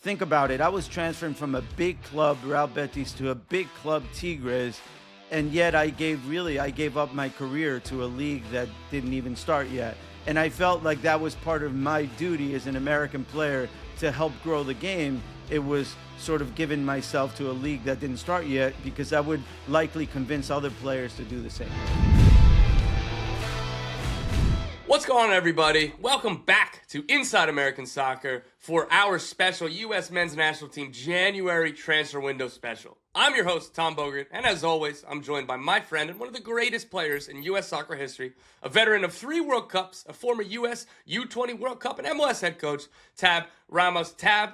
think about it. I was transferring from a big club, Real Betis, to a big club, Tigres, and yet I gave up my career to a league that didn't even start yet. And I felt like that was part of my duty as an American player to help grow the game. It was sort of giving myself to a league that didn't start yet because I would likely convince other players to do the same. What's going on, everybody? Welcome back to Inside American Soccer for our special U.S. Men's National Team January Transfer Window Special. I'm your host, Tom Bogert, and as always, I'm joined by my friend and one of the greatest players in U.S. soccer history, a veteran of 3 World Cups, a former U.S. U20 World Cup and MLS head coach, Tab Ramos. Tab,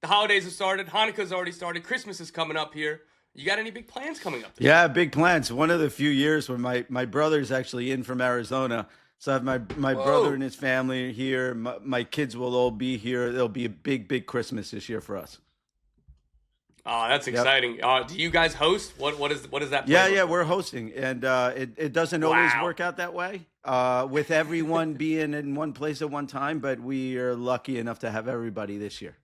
the holidays have started, Hanukkah's already started, Christmas is coming up here. You got any big plans coming up? Yeah, big plans. One of the few years when my brother's actually in from Arizona. So I have my brother and his family here. My kids will all be here. There'll be a big Christmas this year for us. Oh, that's exciting. Do you guys host? What is that? Yeah, we're hosting. And it doesn't always work out that way with everyone being in one place at one time, but we are lucky enough to have everybody this year.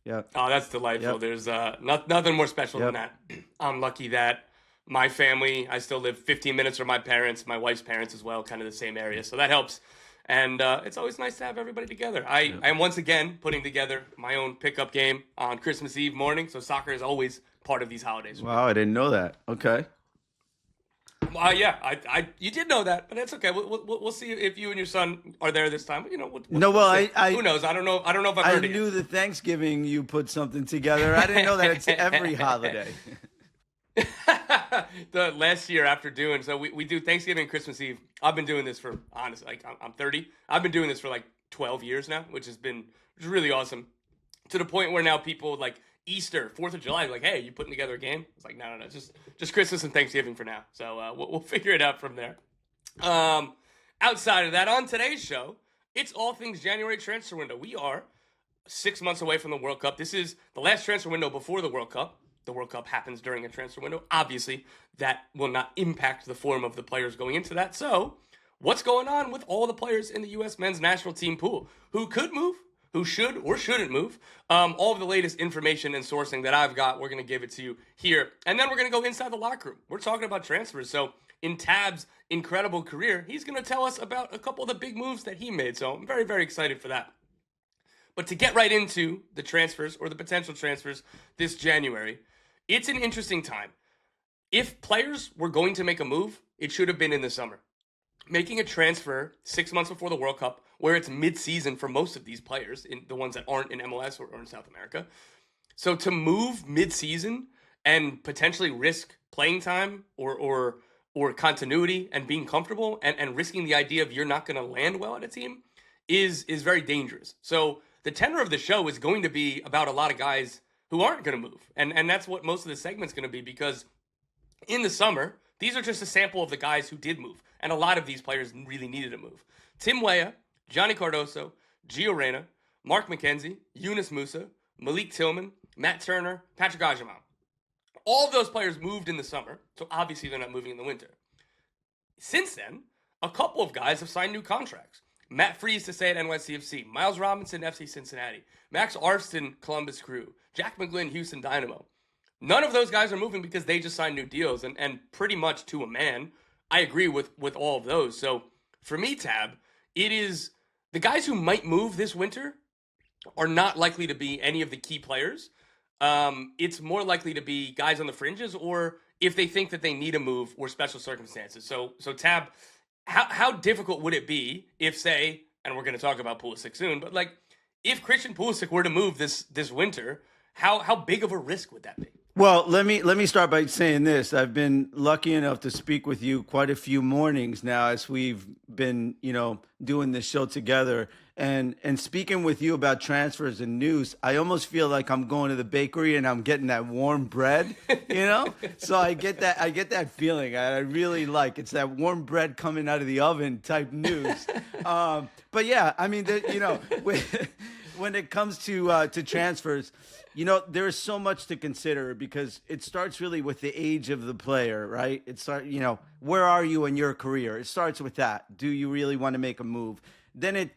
Yeah. Oh, that's delightful. Yep. There's nothing more special than that. I'm lucky that my family, I still live 15 minutes from my parents, my wife's parents as well, kind of the same area. So that helps. And it's always nice to have everybody together. I am once again putting together my own pickup game on Christmas Eve morning. So soccer is always part of these holidays. Wow, I didn't know that. Okay. Yeah, you did know that, but that's okay. We'll see if you and your son are there this time. You know, who knows? I don't know if I've heard it. I knew the Thanksgiving you put something together. I didn't know that it's every holiday. The last year after doing so we do Thanksgiving and Christmas Eve. I've been doing this for honestly, like I'm 30. I've been doing this for like 12 years now, which is really awesome. To the point where now people like Easter, 4th of July, like, hey, you putting together a game? It's like, no, just Christmas and Thanksgiving for now. So we'll figure it out from there. Outside of that, on today's show, it's all things January transfer window. We are 6 months away from the World Cup. This is the last transfer window before the World Cup. The World Cup happens during a transfer window. Obviously, that will not impact the form of the players going into that. So, what's going on with all the players in the U.S. men's national team pool? Who could move? Who should or shouldn't move? All of the latest information and sourcing that I've got, we're going to give it to you here. And then we're going to go inside the locker room. We're talking about transfers. So, in Tab's incredible career, he's going to tell us about a couple of the big moves that he made. So, I'm very, very excited for that. But to get right into the transfers or the potential transfers this January, it's an interesting time. If players were going to make a move, it should have been in the summer. Making a transfer 6 months before the World Cup, where it's mid-season for most of these players, in the ones that aren't in MLS or in South America. So to move mid-season and potentially risk playing time or continuity and being comfortable and risking the idea of you're not going to land well at a team is very dangerous. So the tenor of the show is going to be about a lot of guys who aren't going to move. And that's what most of the segment's going to be, because in the summer, these are just a sample of the guys who did move. And a lot of these players really needed a move. Tim Weah, Johnny Cardoso, Gio Reyna, Mark McKenzie, Yunus Musa, Malik Tillman, Matt Turner, Patrick Agyemang. All of those players moved in the summer, so obviously they're not moving in the winter. Since then, a couple of guys have signed new contracts. Matt Freese to stay at NYCFC, Miles Robinson, FC Cincinnati, Max Arfston, Columbus Crew, Jack McGlynn, Houston Dynamo. None of those guys are moving because they just signed new deals, and pretty much to a man, I agree with all of those. So for me, Tab, it is the guys who might move this winter are not likely to be any of the key players. It's more likely to be guys on the fringes, or if they think that they need a move or special circumstances. So Tab, how difficult would it be if, say, and we're going to talk about Pulisic soon, but like if Christian Pulisic were to move this winter, how big of a risk would that be? Well, let me start by saying this. I've been lucky enough to speak with you quite a few mornings now as we've been, doing this show together. And speaking with you about transfers and news, I almost feel like I'm going to the bakery and I'm getting that warm bread, So I get that feeling. I really like it's that warm bread coming out of the oven type news. But yeah, I mean, when it comes to transfers, there is so much to consider because it starts really with the age of the player, right? Where are you in your career? It starts with that. Do you really want to make a move? then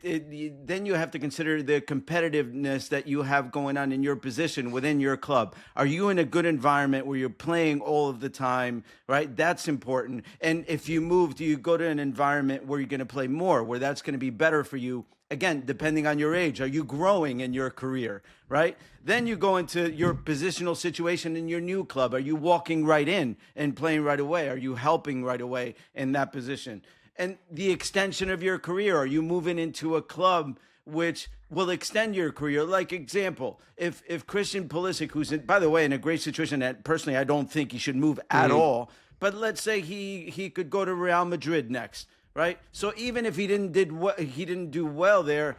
then you have to consider the competitiveness that you have going on in your position within your club. Are you in a good environment where you're playing all of the time, right? That's important. And if you move, do you go to an environment where you're going to play more, where that's going to be better for you? Again, depending on your age, are you growing in your career, right? Then you go into your positional situation in your new club. Are you walking right in and playing right away? Are you helping right away in that position? And the extension of your career, are you moving into a club which will extend your career? Like example, if Christian Pulisic, who's by the way in a great situation that personally I don't think he should move at all, but let's say he could go to Real Madrid next. Right. So even if he didn't do well there,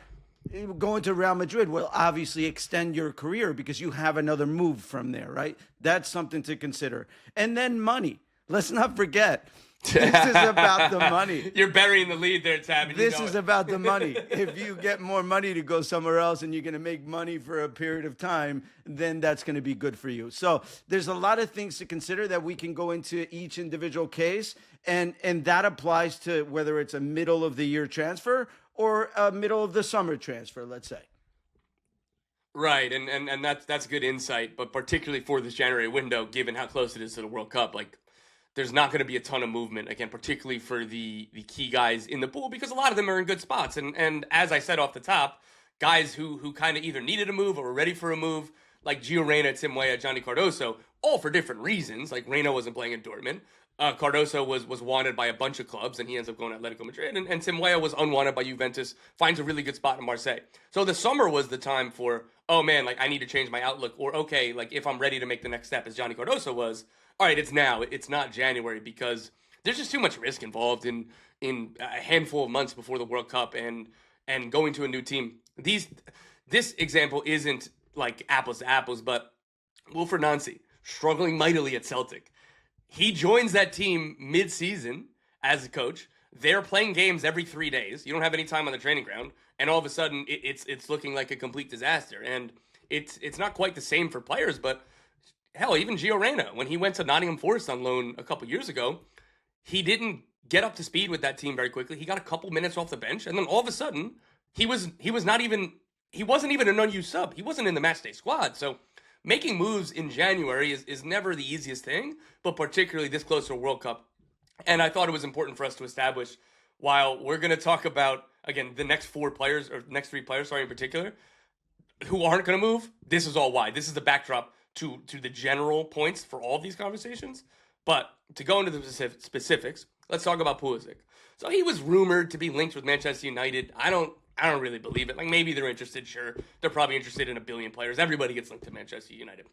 going to Real Madrid will obviously extend your career because you have another move from there. Right. That's something to consider. And then money. Let's not forget. This is about the money. You're burying the lead there, Tab. This is about the money. If you get more money to go somewhere else and you're going to make money for a period of time, then that's going to be good for you. So there's a lot of things to consider that we can go into each individual case. And that applies to whether it's a middle of the year transfer or a middle of the summer transfer, let's say. Right, and that's good insight, but particularly for this January window, given how close it is to the World Cup, like there's not going to be a ton of movement, again, particularly for the key guys in the pool, because a lot of them are in good spots. And as I said off the top, guys who kind of either needed a move or were ready for a move, like Gio Reyna, Tim Weah, Johnny Cardoso, all for different reasons. Like Reyna wasn't playing in Dortmund. Cardoso was wanted by a bunch of clubs, and he ends up going to Atletico Madrid. And Tim Weah was unwanted by Juventus, finds a really good spot in Marseille. So the summer was the time for, oh man, like I need to change my outlook. Or okay, like if I'm ready to make the next step, as Johnny Cardoso was, all right, it's now. It's not January, because there's just too much risk involved in a handful of months before the World Cup and going to a new team. This example isn't like apples to apples, but Wilfried Nancy, struggling mightily at Celtic. He joins that team mid-season as a coach. They're playing games every 3 days. You don't have any time on the training ground, and all of a sudden it's looking like a complete disaster. And it's not quite the same for players, but hell, even Gio Reyna, when he went to Nottingham Forest on loan a couple years ago, he didn't get up to speed with that team very quickly. He got a couple minutes off the bench, and then all of a sudden he wasn't even an unused sub. He wasn't in the matchday squad. So making moves in January is never the easiest thing, but particularly this close to a World Cup. And I thought it was important for us to establish, while we're going to talk about, again, the next three players, in particular, who aren't going to move, this is all why. This is the backdrop to the general points for all of these conversations. But to go into the specifics, let's talk about Pulisic. So he was rumored to be linked with Manchester United. I don't really believe it. Like, maybe they're interested, sure. They're probably interested in a billion players. Everybody gets linked to Manchester United.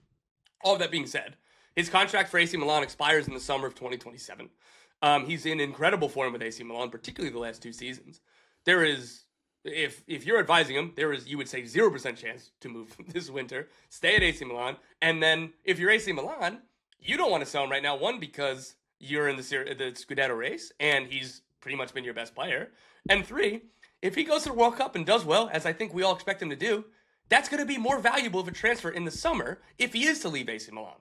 All of that being said, his contract for AC Milan expires in the summer of 2027. He's in incredible form with AC Milan, particularly the last two seasons. There is, if you're advising him, there is, you would say, 0% chance to move this winter. Stay at AC Milan. And then if you're AC Milan, you don't want to sell him right now. One, because you're in the Scudetto race, and he's pretty much been your best player. And three, if he goes to the World Cup and does well, as I think we all expect him to do, that's going to be more valuable of a transfer in the summer if he is to leave AC Milan.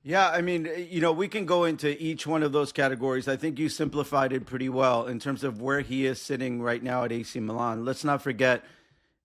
Yeah, I mean, we can go into each one of those categories. I think you simplified it pretty well in terms of where he is sitting right now at AC Milan. Let's not forget,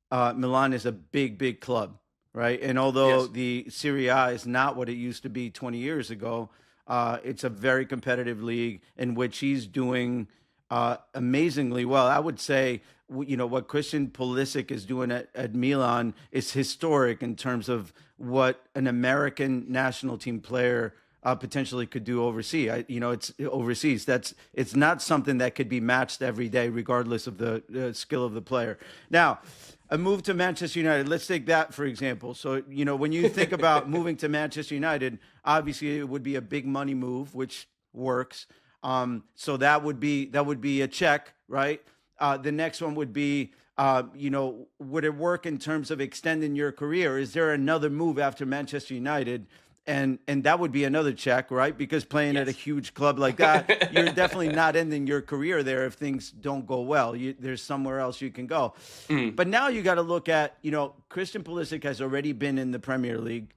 Milan is a big, big club, right? And although the Serie A is not what it used to be 20 years ago, it's a very competitive league in which he's doing amazingly well. I would say, what Christian Pulisic is doing at Milan is historic in terms of what an American national team player potentially could do overseas. It's overseas. It's not something that could be matched every day, regardless of the skill of the player. Now, a move to Manchester United. Let's take that for example. So, when you think about moving to Manchester United, obviously it would be a big money move, which works. So that would be a check, right? The next one would be, would it work in terms of extending your career? Is there another move after Manchester United? And that would be another check, right? Because playing at a huge club like that, you're definitely not ending your career there if things don't go well. There's somewhere else you can go. But now you got to look at, Christian Pulisic has already been in the Premier League.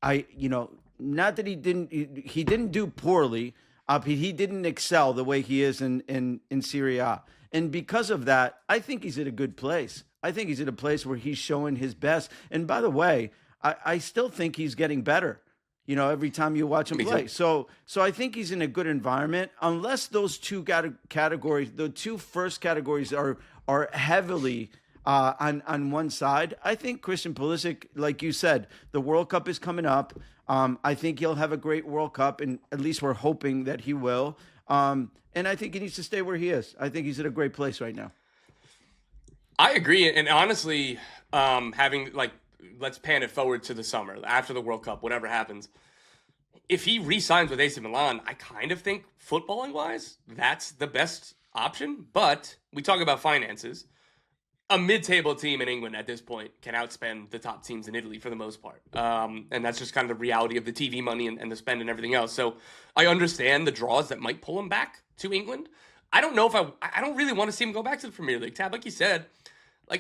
Not that he didn't do poorly. He didn't excel the way he is in Serie A. And because of that, I think he's at a good place. I think he's at a place where he's showing his best. And by the way, I still think he's getting better, every time you watch him play. So I think he's in a good environment, unless those two categories, the two first categories are heavily on one side. I think Christian Pulisic, like you said, the World Cup is coming up. I think he'll have a great World Cup, and at least we're hoping that he will. And I think he needs to stay where he is. I think he's at a great place right now. I agree. And honestly, let's pan it forward to the summer, after the World Cup, whatever happens. If he re-signs with AC Milan, I kind of think footballing-wise, that's the best option. But we talk about finances. A mid-table team in England at this point can outspend the top teams in Italy for the most part. And that's just kind of the reality of the TV money and the spend and everything else. So I understand the draws that might pull him back to England. I don't know if I don't really want to see him go back to the Premier League. Tab, like you said,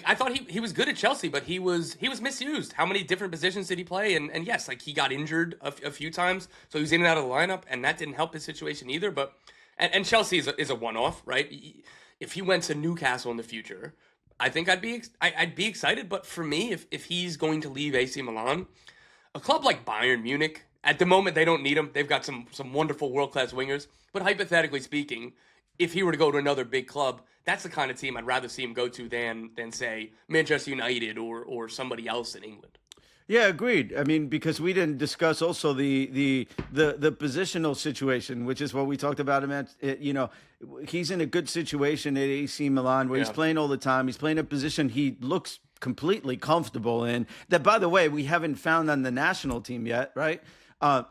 I thought he was good at Chelsea, but he was misused. How many different positions did he play? And yes, he got injured a few times, so he was in and out of the lineup, and that didn't help his situation either. But and Chelsea is a one-off, right? If he went to Newcastle in the future, I think I'd be excited. But for me, if he's going to leave AC Milan, a club like Bayern Munich, at the moment they don't need him. They've got some wonderful world-class wingers. But hypothetically speaking, if he were to go to another big club, that's the kind of team I'd rather see him go to than say Manchester United or somebody else in England. Yeah, agreed. I mean, because we didn't discuss also the positional situation, which is what we talked about him at. He's in a good situation at AC Milan where he's playing all the time. He's playing a position he looks completely comfortable in. That, by the way, we haven't found on the national team yet, right?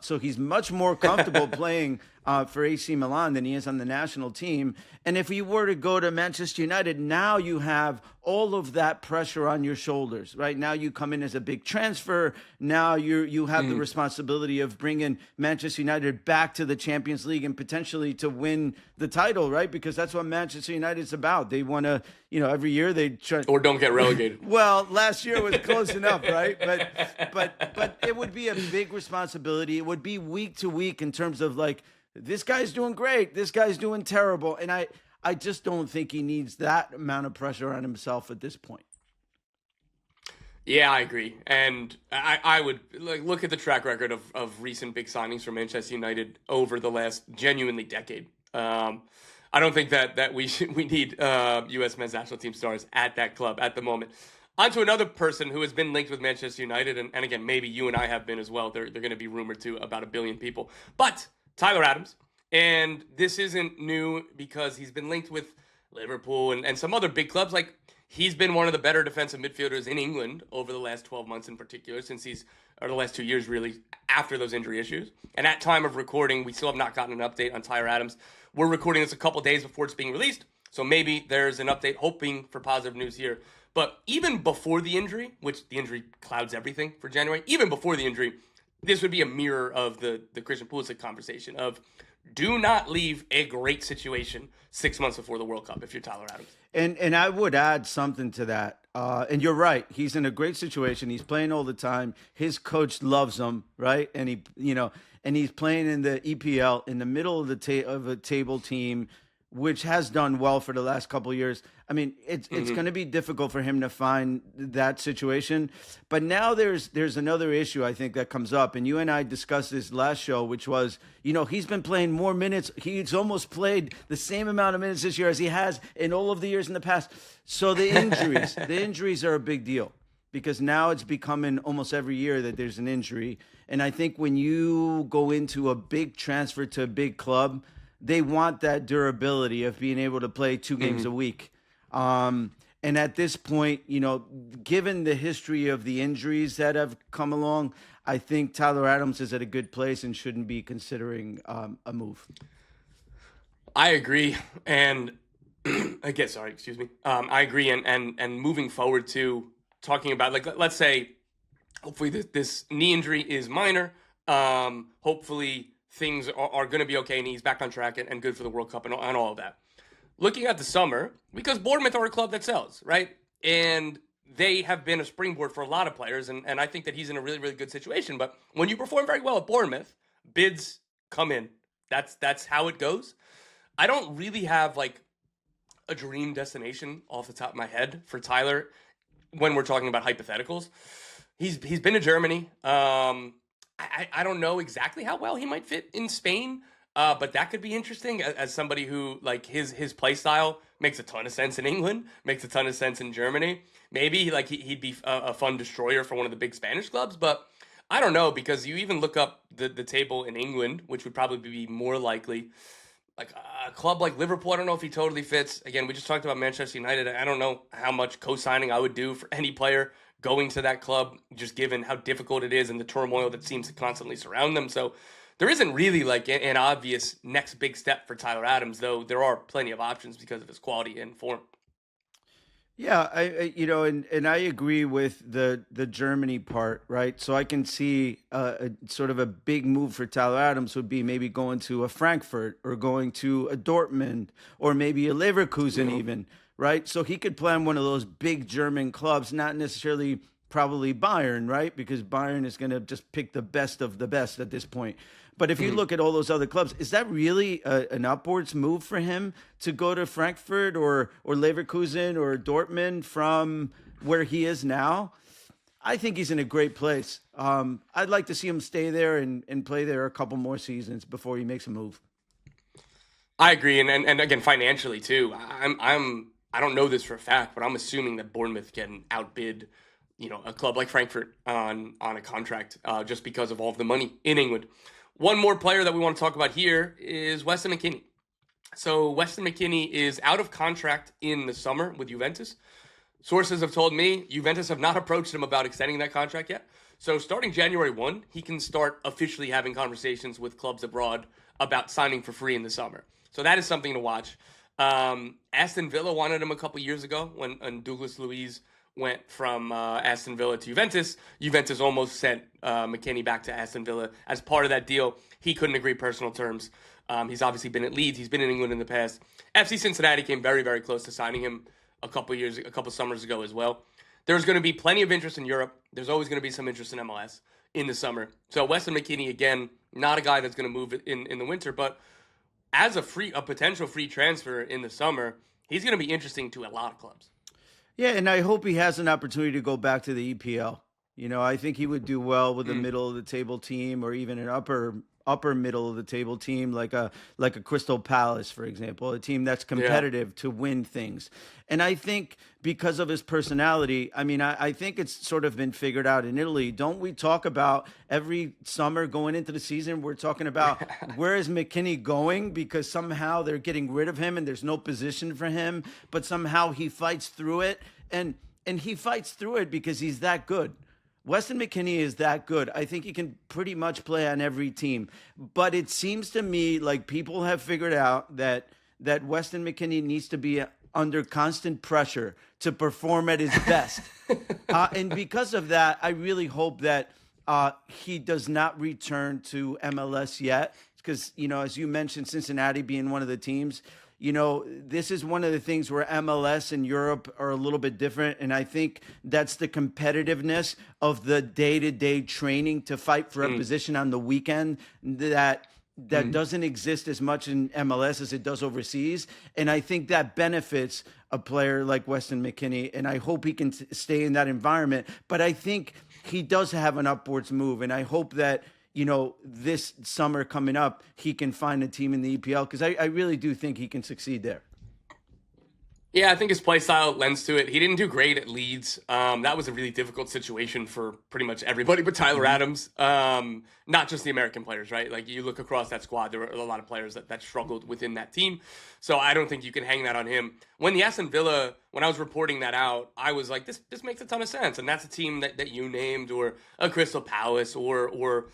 So he's much more comfortable playing for AC Milan than he is on the national team. And if he were to go to Manchester United, now you have all of that pressure on your shoulders, right? Now you come in as a big transfer. Now you have the responsibility of bringing Manchester United back to the Champions League and potentially to win the title, right? Because that's what Manchester United is about. They want to, every year they try. Or don't get relegated. Well, last year was close enough, right? But it would be a big responsibility. It would be week to week in terms of this guy's doing great, this guy's doing terrible. And I just don't think he needs that amount of pressure on himself at this point. Yeah, I agree. And I would look at the track record of recent big signings for Manchester United over the last genuinely decade. I don't think that we need U.S. men's national team stars at that club at the moment. On to another person who has been linked with Manchester United, and again, maybe you and I have been as well. They're going to be rumored to about 1 billion people. But Tyler Adams, and this isn't new because he's been linked with Liverpool and some other big clubs. He's been one of the better defensive midfielders in England over the last 12 months in particular, or the last 2 years really, after those injury issues. And at time of recording, we still have not gotten an update on Tyler Adams. We're recording this a couple days before it's being released, so maybe there's an update, hoping for positive news here. But even before the injury, which the injury clouds everything for January, even before the injury, this would be a mirror of the Christian Pulisic conversation of do not leave a great situation 6 months before the World Cup if you're Tyler Adams. And I would add something to that. And you're right. He's in a great situation. He's playing all the time. His coach loves him, right? And he's playing in the EPL in the middle of a table team, which has done well for the last couple of years. I mean, it's going to be difficult for him to find that situation. But now there's another issue, I think, that comes up. And you and I discussed this last show, which was, he's been playing more minutes. He's almost played the same amount of minutes this year as he has in all of the years in the past. So the injuries are a big deal because now it's becoming almost every year that there's an injury. And I think when you go into a big transfer to a big club, they want that durability of being able to play 2 games a week. And at this point, given the history of the injuries that have come along, I think Tyler Adams is at a good place and shouldn't be considering a move. I agree. And again, I agree. And moving forward to talking about, let's say, hopefully this knee injury is minor. Hopefully things are going to be okay and he's back on track and good for the World Cup and all of that. Looking at the summer, because Bournemouth are a club that sells, right? And they have been a springboard for a lot of players, and I think that he's in a really, really good situation. But when you perform very well at Bournemouth, bids come in. That's how it goes. I don't really have a dream destination off the top of my head for Tyler when we're talking about hypotheticals. He's been to Germany. I don't know exactly how well he might fit in Spain, but that could be interesting as somebody who, like, his play style makes a ton of sense in England, makes a ton of sense in Germany. Maybe like he'd be a fun destroyer for one of the big Spanish clubs, but I don't know, because you even look up the table in England, which would probably be more likely. Like a club like Liverpool, I don't know if he totally fits. Again, we just talked about Manchester United. I don't know how much co-signing I would do for any player going to that club, just given how difficult it is and the turmoil that seems to constantly surround them. So there isn't really like an obvious next big step for Tyler Adams, though there are plenty of options because of his quality and form. Yeah, and I agree with the Germany part, right? So I can see a sort of a big move for Tyler Adams would be maybe going to a Frankfurt or going to a Dortmund or maybe a Leverkusen even, right? So he could play on one of those big German clubs, not necessarily probably Bayern, right? Because Bayern is going to just pick the best of the best at this point. But if you look at all those other clubs, is that really an upwards move for him to go to Frankfurt or Leverkusen or Dortmund from where he is now? I think he's in a great place. I'd like to see him stay there and play there a couple more seasons before he makes a move. I agree, and again, financially too. I don't know this for a fact, but I'm assuming that Bournemouth can outbid, a club like Frankfurt on a contract just because of all of the money in England. One more player that we want to talk about here is Weston McKennie. So Weston McKennie is out of contract in the summer with Juventus. Sources have told me Juventus have not approached him about extending that contract yet. So starting January 1, he can start officially having conversations with clubs abroad about signing for free in the summer. So that is something to watch. Aston Villa wanted him a couple years ago when Douglas Luiz went from Aston Villa to Juventus. Juventus almost sent McKennie back to Aston Villa as part of that deal. He couldn't agree personal terms. He's obviously been at Leeds. He's been in England in the past. FC Cincinnati came very, very close to signing him a couple summers ago as well. There's going to be plenty of interest in Europe. There's always going to be some interest in MLS in the summer. So Weston McKennie, again, not a guy that's going to move in the winter, but as a potential free transfer in the summer, he's going to be interesting to a lot of clubs. Yeah, and I hope he has an opportunity to go back to the EPL. I think he would do well with a middle of the table team or even an upper middle of the table team like a Crystal Palace, for example, a team that's competitive to win things. And I think because of his personality, I think it's sort of been figured out in Italy. Don't we talk about every summer going into the season, we're talking about where is McKennie going because somehow they're getting rid of him and there's no position for him, but somehow he fights through it. And he fights through it because he's that good. Weston McKennie is that good. I think he can pretty much play on every team. But it seems to me like people have figured out that Weston McKennie needs to be under constant pressure to perform at his best. And because of that, I really hope that he does not return to MLS yet. Because, as you mentioned, Cincinnati being one of the teams, this is one of the things where MLS and Europe are a little bit different. And I think that's the competitiveness of the day-to-day training to fight for a position on the weekend that doesn't exist as much in MLS as it does overseas. And I think that benefits a player like Weston McKennie. And I hope he can stay in that environment. But I think he does have an upwards move. And I hope that, this summer coming up, he can find a team in the EPL because I really do think he can succeed there. Yeah, I think his play style lends to it. He didn't do great at Leeds. That was a really difficult situation for pretty much everybody but Tyler Adams. Not just the American players, right? Like you look across that squad, there were a lot of players that struggled within that team. So I don't think you can hang that on him. When the Aston Villa, when I was reporting that out, I was like, this makes a ton of sense. And that's a team that you named, or a Crystal Palace, or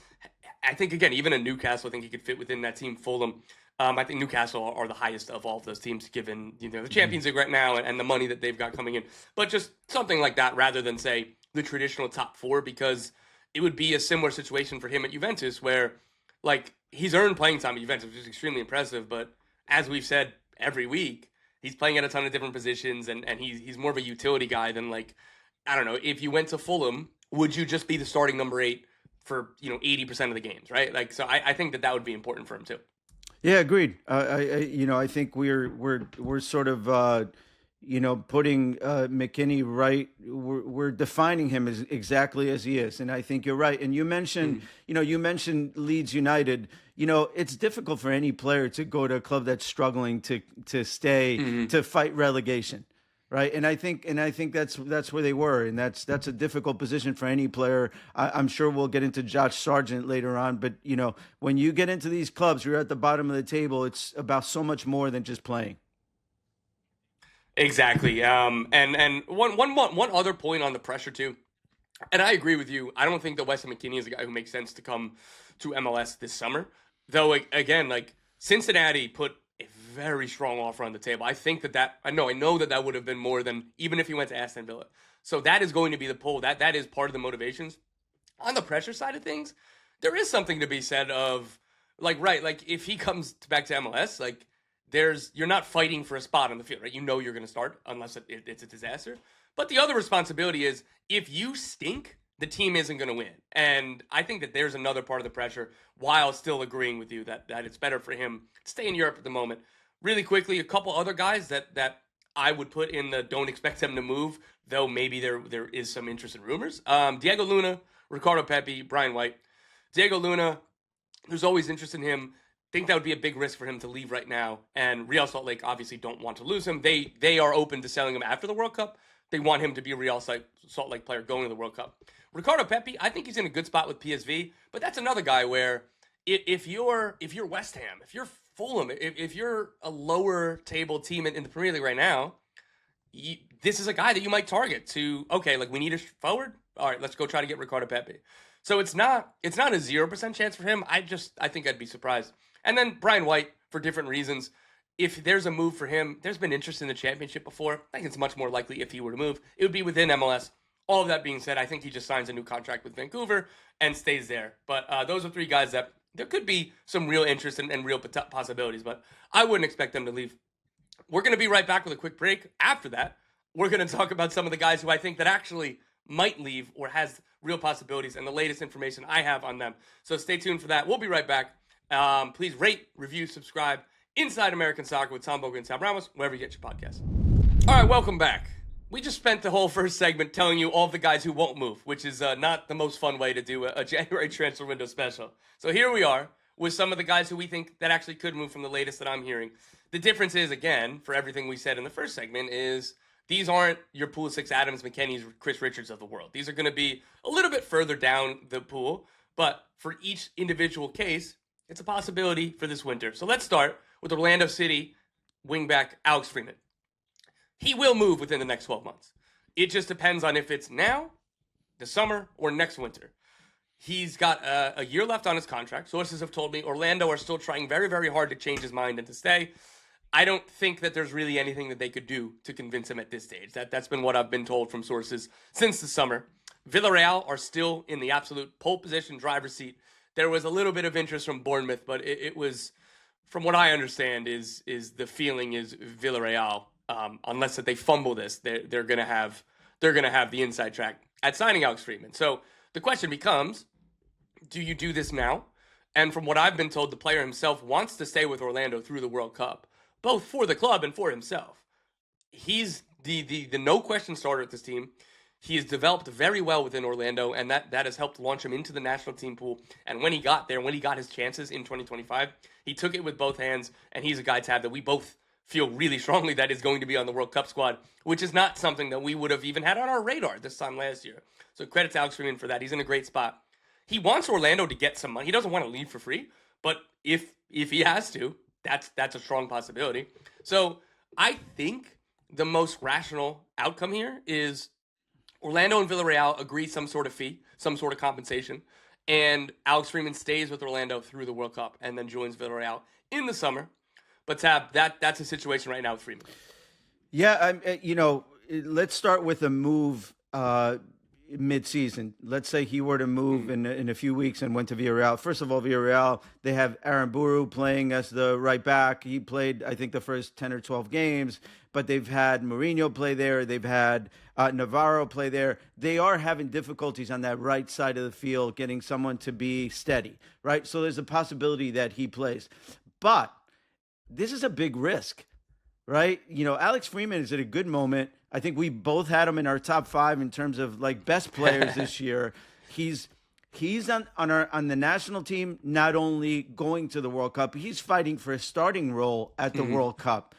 I think, again, even a Newcastle, I think he could fit within that team. Fulham. I think Newcastle are the highest of all of those teams, given the Champions League right now and the money that they've got coming in. But just something like that, rather than say the traditional top four, because it would be a similar situation for him at Juventus, where like he's earned playing time at Juventus, which is extremely impressive. But as we've said every week, he's playing at a ton of different positions, and he's more of a utility guy than like, I don't know, if you went to Fulham, would you just be the starting number 8 for 80% of the games, right? Like, so I think that would be important for him too. Yeah, agreed. I think we're sort of, putting McKinney right. We're defining him as exactly as he is, and I think you're right. And you mentioned Leeds United. It's difficult for any player to go to a club that's struggling to stay to fight relegation. Right, and I think that's where they were, and that's a difficult position for any player. I'm sure we'll get into Josh Sargent later on, but when you get into these clubs, you're at the bottom of the table. It's about so much more than just playing. Exactly. And one other point on the pressure too, and I agree with you. I don't think that Weston McKennie is a guy who makes sense to come to MLS this summer. Though again, like Cincinnati put a very strong offer on the table. I think I know that would have been more than even if he went to Aston Villa. So that is going to be the pull. That is part of the motivations. On the pressure side of things, there is something to be said of like if he comes back to MLS, like you're not fighting for a spot on the field, right? You know you're going to start unless it's a disaster. But the other responsibility is if you stink, the team isn't going to win. And I think that there's another part of the pressure while still agreeing with you that it's better for him to stay in Europe at the moment. Really quickly, a couple other guys that I would put in the don't expect them to move, though maybe there is some interest in rumors. Diego Luna, Ricardo Pepi, Brian White. Diego Luna, there's always interest in him. Think that would be a big risk for him to leave right now. And Real Salt Lake obviously don't want to lose him. They are open to selling him after the World Cup. They want him to be a Real Salt Lake player going to the World Cup. Ricardo Pepi, I think he's in a good spot with PSV, but that's another guy where if you're West Ham, if you're Fulham, if you're a lower table team in the Premier League right now, this is a guy that you might target to, okay, like we need a forward. All right, let's go try to get Ricardo Pepi. So it's not a 0% chance for him. I think I'd be surprised. And then Brian White, for different reasons, if there's a move for him, there's been interest in the championship before. I think it's much more likely if he were to move, it would be within MLS. All of that being said, I think he just signs a new contract with Vancouver and stays there. But those are three guys that there could be some real interest and real possibilities, but I wouldn't expect them to leave. We're going to be right back with a quick break. After that, we're going to talk about some of the guys who I think that actually might leave or has real possibilities and the latest information I have on them. So stay tuned for that. We'll be right back. Please rate, review, subscribe. Inside American Soccer with Tom Bogan and Sam Ramos, wherever you get your podcasts. All right, welcome back. We just spent the whole first segment telling you all the guys who won't move, which is not the most fun way to do a January transfer window special. So here we are with some of the guys who we think that actually could move from the latest that I'm hearing. The difference is, again, for everything we said in the first segment, is these aren't your Pulisic, Adams, McKennie's, Chris Richards of the world. These are going to be a little bit further down the pool, but for each individual case, it's a possibility for this winter. So let's start with Orlando City wingback Alex Freeman. He will move within the next 12 months. It just depends on if it's now, the summer, or next winter. He's got a year left on his contract. Sources have told me Orlando are still trying very, very hard to change his mind and to stay. I don't think that there's really anything that they could do to convince him at this stage. That's been what I've been told from sources since the summer. Villarreal are still in the absolute pole position driver's seat. There was a little bit of interest from Bournemouth, but it was, from what I understand, is the feeling is Villarreal, unless that they fumble this, they're gonna have the inside track at signing Alex Freeman. So the question becomes, do you do this now? And from what I've been told, the player himself wants to stay with Orlando through the World Cup, both for the club and for himself. He's the no question starter at this team. He has developed very well within Orlando, and that has helped launch him into the national team pool. And when he got there, when he got his chances in 2025, he took it with both hands, and he's a guy, Tab, that we both feel really strongly that is going to be on the World Cup squad, which is not something that we would have even had on our radar this time last year. So credit to Alex Freeman for that. He's in a great spot. He wants Orlando to get some money. He doesn't want to leave for free, but if he has to, that's a strong possibility. So I think the most rational outcome here is Orlando and Villarreal agree some sort of fee, some sort of compensation, and Alex Freeman stays with Orlando through the World Cup and then joins Villarreal in the summer. But Tab, that's a situation right now with Freeman. Yeah, let's start with a move mid-season. Let's say he were to move in a few weeks and went to Villarreal. First of all, Villarreal, they have Aaron Buru playing as the right back. He played, I think, the first 10 or 12 games, but they've had Mourinho play there. They've had Navarro play there. They are having difficulties on that right side of the field getting someone to be steady, right? So there's a possibility that he plays. But this is a big risk, right? Alex Freeman is at a good moment. I think we both had him in our top 5 in terms of like best players this year. He's on the national team, not only going to the World Cup, he's fighting for a starting role at the World Cup.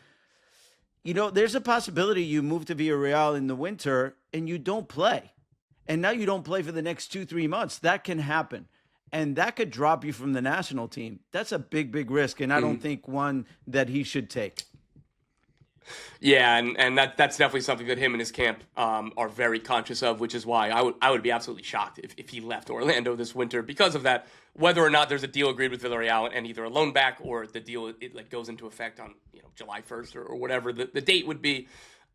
There's a possibility you move to Villarreal in the winter and you don't play. And now you don't play for the next 2-3 months. That can happen. And that could drop you from the national team. That's a big, big risk. And I don't think one that he should take. Yeah, and that's definitely something that him and his camp are very conscious of, which is why I would be absolutely shocked if he left Orlando this winter because of that. Whether or not there's a deal agreed with Villarreal and either a loan back or the deal like goes into effect on July 1st or whatever the date would be,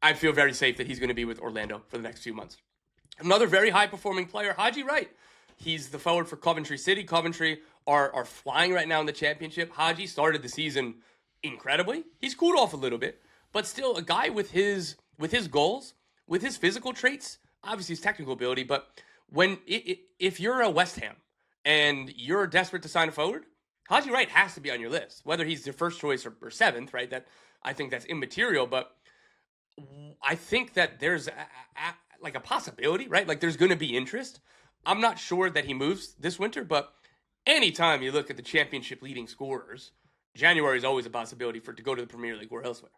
I feel very safe that he's going to be with Orlando for the next few months. Another very high performing player, Haji Wright. He's the forward for Coventry City. Coventry are flying right now in the championship. Haji started the season incredibly. He's cooled off a little bit. But still, a guy with his goals, with his physical traits, obviously his technical ability, but if you're a West Ham and you're desperate to sign a forward, Haji Wright has to be on your list. Whether he's your first choice or 7th, right? I think that's immaterial, but I think that there's like a possibility, right? Like there's going to be interest. I'm not sure that he moves this winter, but anytime you look at the championship leading scorers, January is always a possibility to go to the Premier League or elsewhere.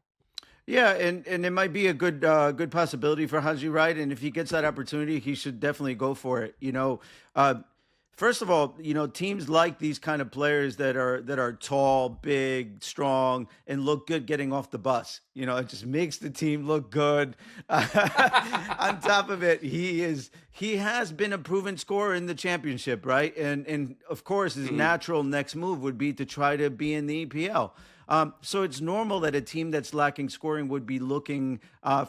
Yeah, and it might be a good possibility for Haji Wright, and if he gets that opportunity, he should definitely go for it. First of all, teams like these kind of players that are tall, big, strong, and look good getting off the bus. It just makes the team look good. On top of it, he has been a proven scorer in the championship, right? And of course, his natural next move would be to try to be in the EPL. So it's normal that a team that's lacking scoring would be looking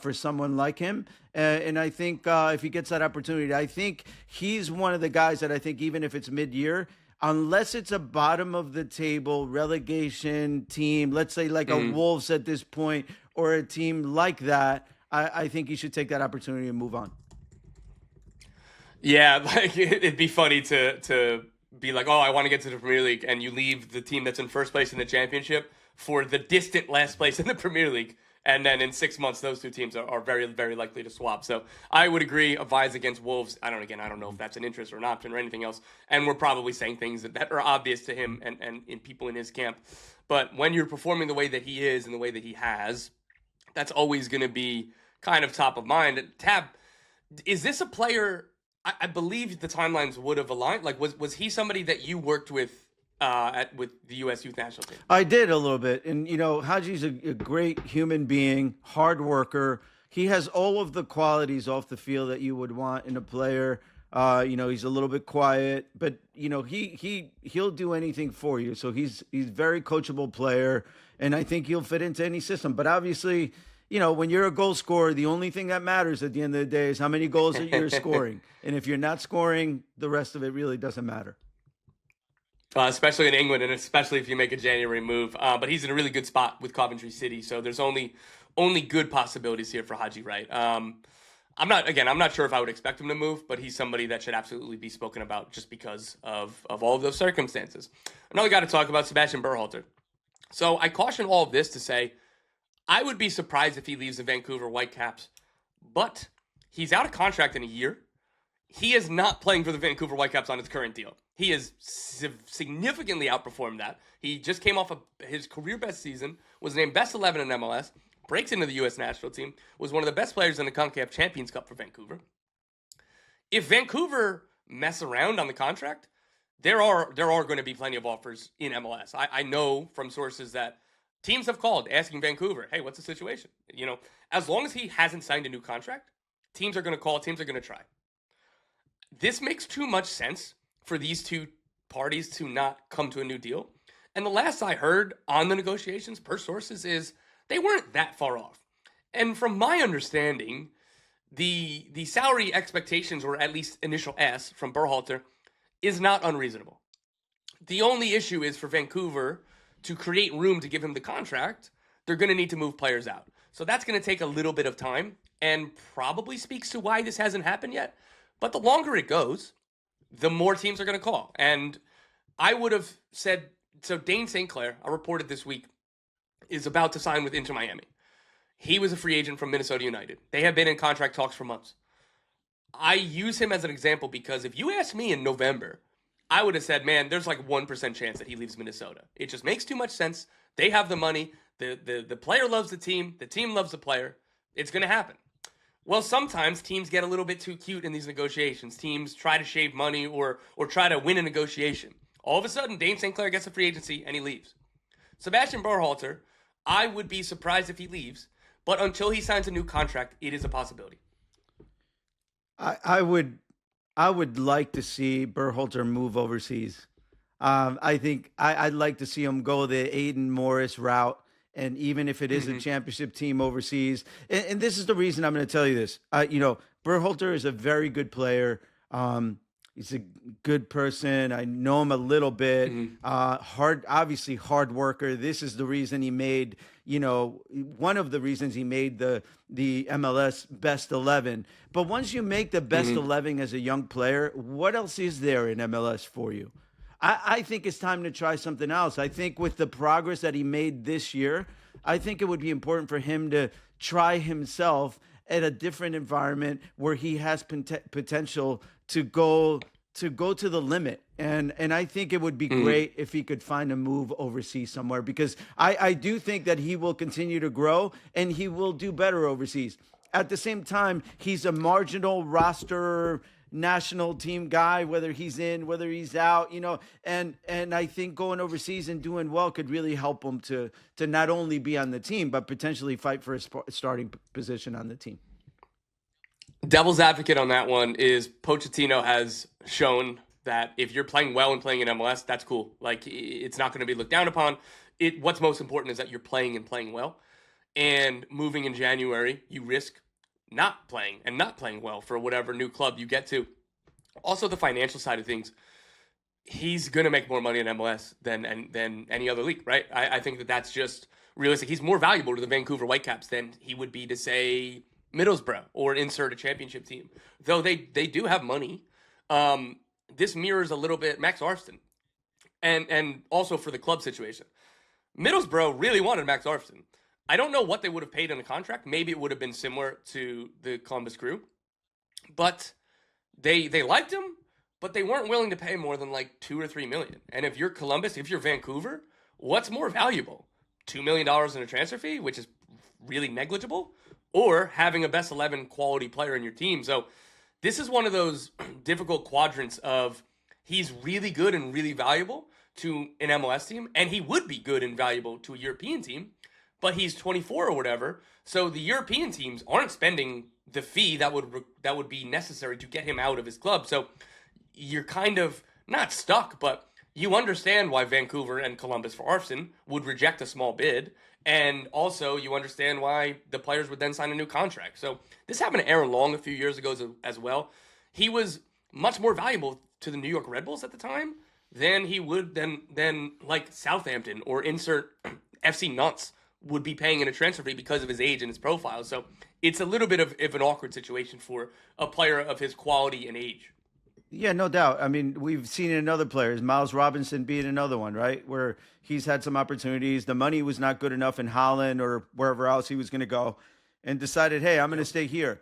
for someone like him. And I think if he gets that opportunity, I think he's one of the guys that I think even if it's mid-year, unless it's a bottom of the table relegation team, let's say like a Wolves at this point or a team like that, I think he should take that opportunity and move on. Yeah, like it'd be funny to be like, oh, I want to get to the Premier League, and you leave the team that's in first place in the championship for the distant last place in the Premier League. And then in 6 months, those two teams are very, very likely to swap. So I would agree, advise against Wolves. I don't know if that's an interest or an option or anything else. And we're probably saying things that are obvious to him and in people in his camp. But when you're performing the way that he is and the way that he has, that's always going to be kind of top of mind. Tab, is this a player, I believe the timelines would have aligned. Like, was he somebody that you worked with with the U.S. Youth National Team? I did a little bit. And, Haji's a great human being, hard worker. He has all of the qualities off the field that you would want in a player. He's a little bit quiet, but, he'll do anything for you. So he's very coachable player, and I think he'll fit into any system. But obviously, when you're a goal scorer, the only thing that matters at the end of the day is how many goals that you're scoring. And if you're not scoring, the rest of it really doesn't matter. Especially in England, and especially if you make a January move. But he's in a really good spot with Coventry City, so there's only good possibilities here for Haji Wright. I'm not sure if I would expect him to move, but he's somebody that should absolutely be spoken about just because of all of those circumstances. Another guy to talk about, Sebastian Berhalter. So I caution all of this to say, I would be surprised if he leaves the Vancouver Whitecaps, but he's out of contract in a year. He is not playing for the Vancouver Whitecaps on his current deal. He has significantly outperformed that. He just came off of his career best season, was named best 11 in MLS, breaks into the U.S. national team, was one of the best players in the CONCACAF Champions Cup for Vancouver. If Vancouver mess around on the contract, there are going to be plenty of offers in MLS. I know from sources that teams have called asking Vancouver, hey, what's the situation? As long as he hasn't signed a new contract, teams are going to call, teams are going to try. This makes too much sense for these two parties to not come to a new deal. And the last I heard on the negotiations per sources is they weren't that far off. And from my understanding, the salary expectations, or at least initial ask from Berhalter, is not unreasonable. The only issue is for Vancouver to create room to give him the contract, they're going to need to move players out. So that's going to take a little bit of time and probably speaks to why this hasn't happened yet. But the longer it goes, the more teams are going to call. And I would have said So Dane St. Clair, I reported this week, is about to sign with Inter Miami. He was a free agent from Minnesota United. They have been in contract talks for months. I use him as an example because if you asked me in November, I would have said, man, there's like 1% chance that he leaves Minnesota. It just makes too much sense. They have the money. The player loves the team loves the player. It's going to happen. Well, sometimes teams get a little bit too cute in these negotiations. Teams try to shave money or try to win a negotiation. All of a sudden, Dane St. Clair gets a free agency and he leaves. Sebastian Berhalter, I would be surprised if he leaves, but until he signs a new contract, it is a possibility. I would like to see Berhalter move overseas. I think I'd like to see him go the Aiden Morris route. And even if it is a championship team overseas, and this is the reason I'm going to tell you this. Berhalter is a very good player. He's a good person. I know him a little bit. Obviously hard worker. This is the reason he made, one of the reasons he made the MLS best 11. But once you make the best 11 as a young player, what else is there in MLS for you? I think it's time to try something else. I think with the progress that he made this year, I think it would be important for him to try himself at a different environment where he has potential to go to the limit. And I think it would be great if he could find a move overseas somewhere, because I do think that he will continue to grow and he will do better overseas. At the same time, he's a marginal roster national team guy, whether he's in, whether he's out, and I think going overseas and doing well could really help him to not only be on the team, but potentially fight for a starting position on the team. Devil's advocate on that one is Pochettino has shown that if you're playing well and playing in MLS, that's cool. Like, it's not going to be looked down upon. What's most important is that you're playing and playing well. And moving in January, you risk not playing and not playing well for whatever new club you get to. Also, the financial side of things, he's going to make more money in MLS than any other league, right? I think that's just realistic. He's more valuable to the Vancouver Whitecaps than he would be to, say, Middlesbrough or insert a championship team. Though they do have money. This mirrors a little bit Max Arfston. And also for the club situation. Middlesbrough really wanted Max Arfston. I don't know what they would have paid in the contract. Maybe it would have been similar to the Columbus Crew. But they liked him, but they weren't willing to pay more than like $2 or $3 million. And if you're Columbus, if you're Vancouver, what's more valuable? $2 million in a transfer fee, which is really negligible, or having a best 11 quality player in your team. So this is one of those difficult quadrants of he's really good and really valuable to an MLS team, and he would be good and valuable to a European team, but he's 24 or whatever. So the European teams aren't spending the fee that would be necessary to get him out of his club. So you're kind of not stuck, but you understand why Vancouver and Columbus for Arfston would reject a small bid. And also you understand why the players would then sign a new contract. So this happened to Aaron Long a few years ago as well. He was much more valuable to the New York Red Bulls at the time than he would than like Southampton or insert FC Nantes would be paying in a transfer fee because of his age and his profile. So it's a little bit of an awkward situation for a player of his quality and age. Yeah, no doubt. I mean, we've seen it in other players, Miles Robinson being another one, right? Where he's had some opportunities. The money was not good enough in Holland or wherever else he was going to go and decided, hey, I'm going to stay here.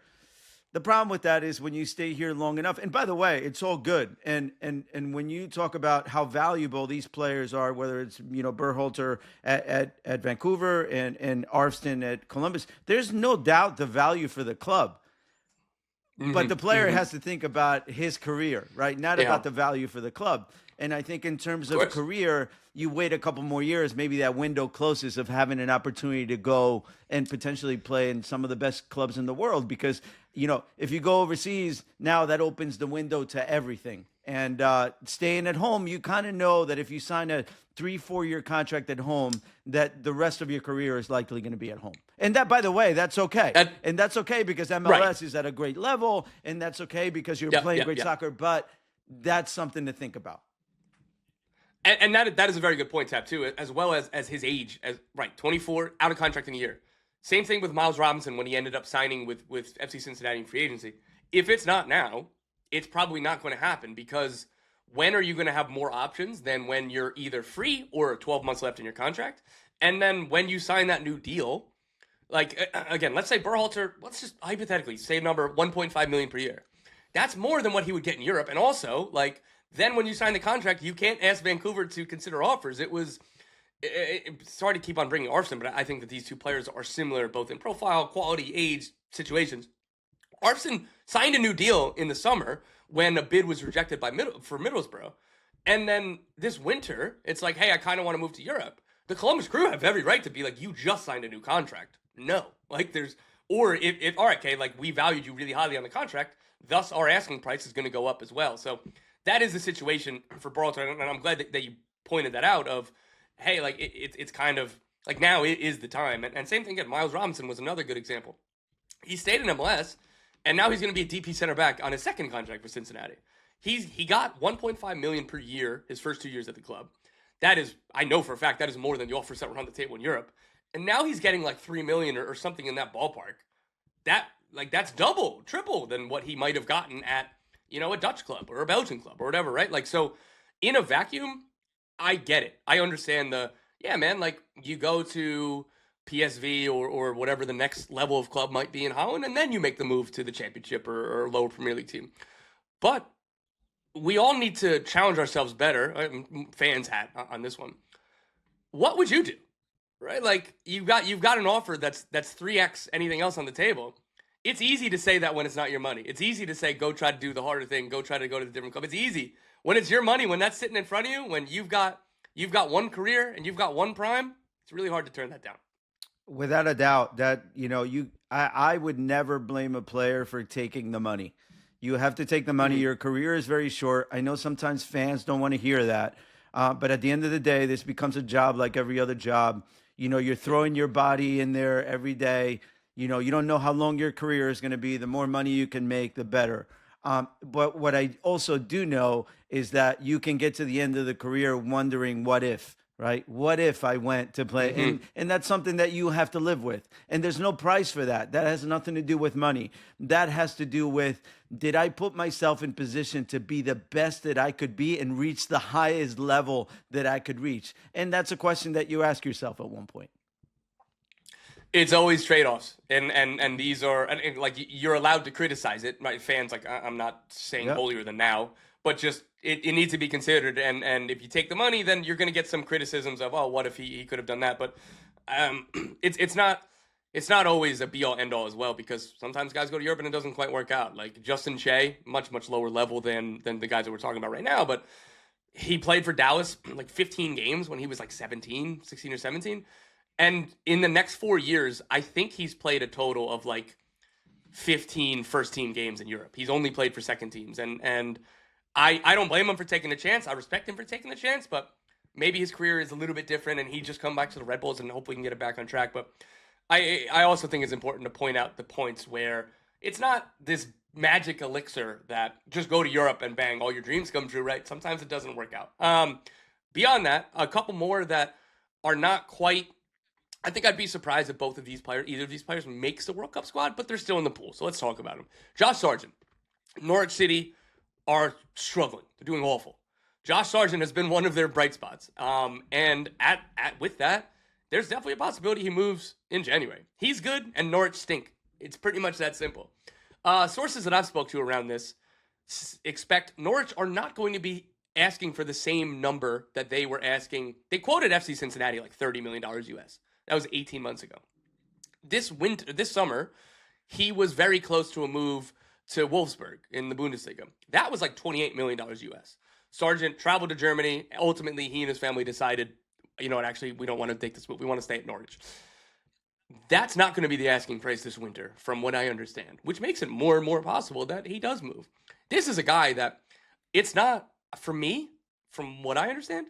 The problem with that is when you stay here long enough, and by the way, it's all good. And when you talk about how valuable these players are, whether it's, Berhalter at Vancouver and Arfston at Columbus, there's no doubt the value for the club. But the player has to think about his career, right? Not about the value for the club. And I think in terms of career, you wait a couple more years, maybe that window closes of having an opportunity to go and potentially play in some of the best clubs in the world. Because, if you go overseas, now that opens the window to everything. And staying at home, you kind of know that if you sign a 3-4 year contract at home, that the rest of your career is likely going to be at home. And that, by the way, that's okay. And that's okay because MLS is at a great level, and that's okay because you're playing great soccer. But that's something to think about. And that is a very good point, Tab, too, as well as his age. 24, out of contract in a year. Same thing with Miles Robinson when he ended up signing with FC Cincinnati in free agency. If it's not now, it's probably not going to happen because when are you going to have more options than when you're either free or 12 months left in your contract? And then when you sign that new deal, like, again, let's say Berhalter, let's just hypothetically say number 1.5 million per year. That's more than what he would get in Europe. And also, like, then when you sign the contract, you can't ask Vancouver to consider offers. Sorry to keep on bringing Arfson, but I think that these two players are similar both in profile, quality, age, situations. Arfson signed a new deal in the summer when a bid was rejected for Middlesbrough. And then this winter, it's like, hey, I kind of want to move to Europe. The Columbus Crew have every right to be like, you just signed a new contract. No. Like, or if all right, okay, like, we valued you really highly on the contract, thus our asking price is going to go up as well. So that is the situation for Berhalter, and I'm glad that you pointed that out of, hey, like, it's kind of, like, now it is the time. And same thing again, Miles Robinson was another good example. He stayed in MLS, and now he's going to be a DP center back on his second contract for Cincinnati. He got $1.5 million per year his first 2 years at the club. That is, I know for a fact, that is more than the offers that were on the table in Europe. And now he's getting like $3 million or something in that ballpark. That's double, triple than what he might have gotten at, a Dutch club or a Belgian club or whatever, right? Like, so in a vacuum, I get it. I understand like, you go to PSV or whatever the next level of club might be in Holland, and then you make the move to the championship or lower Premier League team. But we all need to challenge ourselves better. Fans hat on this one. What would you do? Right? Like, you've got an offer that's 3x anything else on the table. It's easy to say that when it's not your money. It's easy to say, go try to do the harder thing, go try to go to the different club. It's easy. When it's your money, when that's sitting in front of you, when you've got one career and you've got one prime, it's really hard to turn that down. Without a doubt, that I would never blame a player for taking the money. You have to take the money. Your career is very short. I know sometimes fans don't want to hear that, but at the end of the day, this becomes a job like every other job. You're throwing your body in there every day. You don't know how long your career is going to be. The more money you can make, the better. But what I also do know is that you can get to the end of the career wondering, what if, right? What if I went to play? Mm-hmm. And that's something that you have to live with. And there's no price for that. That has nothing to do with money. That has to do with, did I put myself in position to be the best that I could be and reach the highest level that I could reach? And that's a question that you ask yourself at one point. It's always trade-offs, and these are, and like, you're allowed to criticize it, right? Fans, like, I'm not saying holier than now, but just it needs to be considered. And if you take the money, then you're going to get some criticisms of, oh, what if he could have done that? But it's not always a be-all, end-all as well, because sometimes guys go to Europe and it doesn't quite work out. Like Justin Che, much lower level than the guys that we're talking about right now, but he played for Dallas like 15 games when he was like 16 or 17. And in the next 4 years, I think he's played a total of like 15 first-team games in Europe. He's only played for second teams. And I don't blame him for taking the chance. I respect him for taking the chance, but maybe his career is a little bit different and he just come back to the Red Bulls and hopefully can get it back on track. But I also think it's important to point out the points where it's not this magic elixir that just go to Europe and bang, all your dreams come true, right? Sometimes it doesn't work out. Beyond that, a couple more that are not quite, I think I'd be surprised if either of these players makes the World Cup squad, but they're still in the pool. So let's talk about them. Josh Sargent, Norwich City are struggling. They're doing awful. Josh Sargent has been one of their bright spots. And with that, there's definitely a possibility he moves in January. He's good and Norwich stink. It's pretty much that simple. Sources that I've spoke to around this expect Norwich are not going to be asking for the same number that they were asking. They quoted FC Cincinnati like $30 million US. That was 18 months ago. This summer, he was very close to a move to Wolfsburg in the Bundesliga. That was like $28 million US. Sargent traveled to Germany. Ultimately, he and his family decided, you know what, actually, we don't want to take this move. We want to stay at Norwich. That's not going to be the asking price this winter, from what I understand, which makes it more and more possible that he does move. This is a guy that it's not, for me, from what I understand,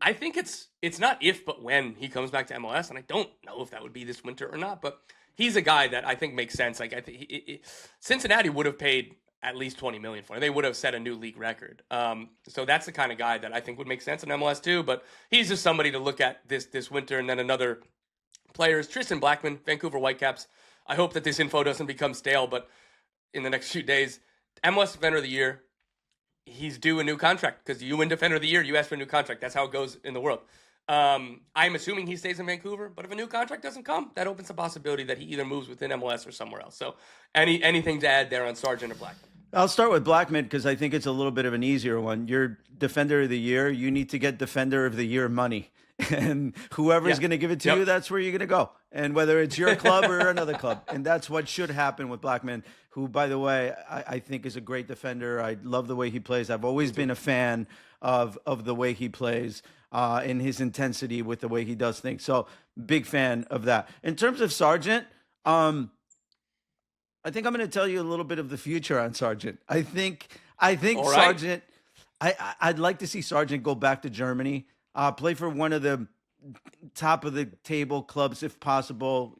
I think it's not if but when he comes back to MLS, and I don't know if that would be this winter or not, but he's a guy that I think makes sense. Like, I think Cincinnati would have paid at least $20 million for him. They would have set a new league record. So that's the kind of guy that I think would make sense in MLS too, but he's just somebody to look at this winter. And then another player is Tristan Blackman, Vancouver Whitecaps. I hope that this info doesn't become stale, but in the next few days, MLS Defender of the Year, he's due a new contract because you win Defender of the Year, you ask for a new contract. That's how it goes in the world. I'm assuming he stays in Vancouver, but if a new contract doesn't come, that opens the possibility that he either moves within MLS or somewhere else. So anything to add there on Sargent or Blackman? I'll start with Blackman because I think it's a little bit of an easier one. You're Defender of the Year. You need to get Defender of the Year money. And whoever's going to give it to you, that's where you're going to go. And whether it's your club or another club. And that's what should happen with Blackman, who, by the way, I think is a great defender. I love the way he plays. I've always been a fan of the way he plays. In his intensity with the way he does things. So big fan of that. In terms of Sargent, I think I'm going to tell you a little bit of the future on Sargent. I think Sargent, I'd like to see Sargent go back to Germany, play for one of the top of the table clubs if possible.